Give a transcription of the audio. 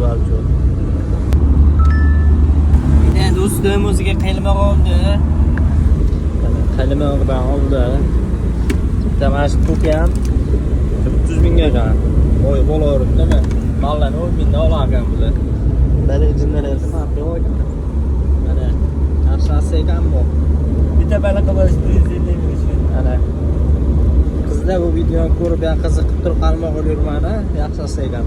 balchu. Endi do'stim o'ziga qaymoq oldi. Qaymoqdan oldi. Bitta mana shu to'kam 300 mingga qan. Voy bo'laverib nima? Mallarni 10 mingdan olagan bular. Bari jinnalar farqi yo'q. Mana aşağısı ekan bu. Bitta baliq qilish 150 ming. Ana. Qizlar bu videoni ko'rib, qiziqib turib qalmoq olyapman, yaxshi ekan.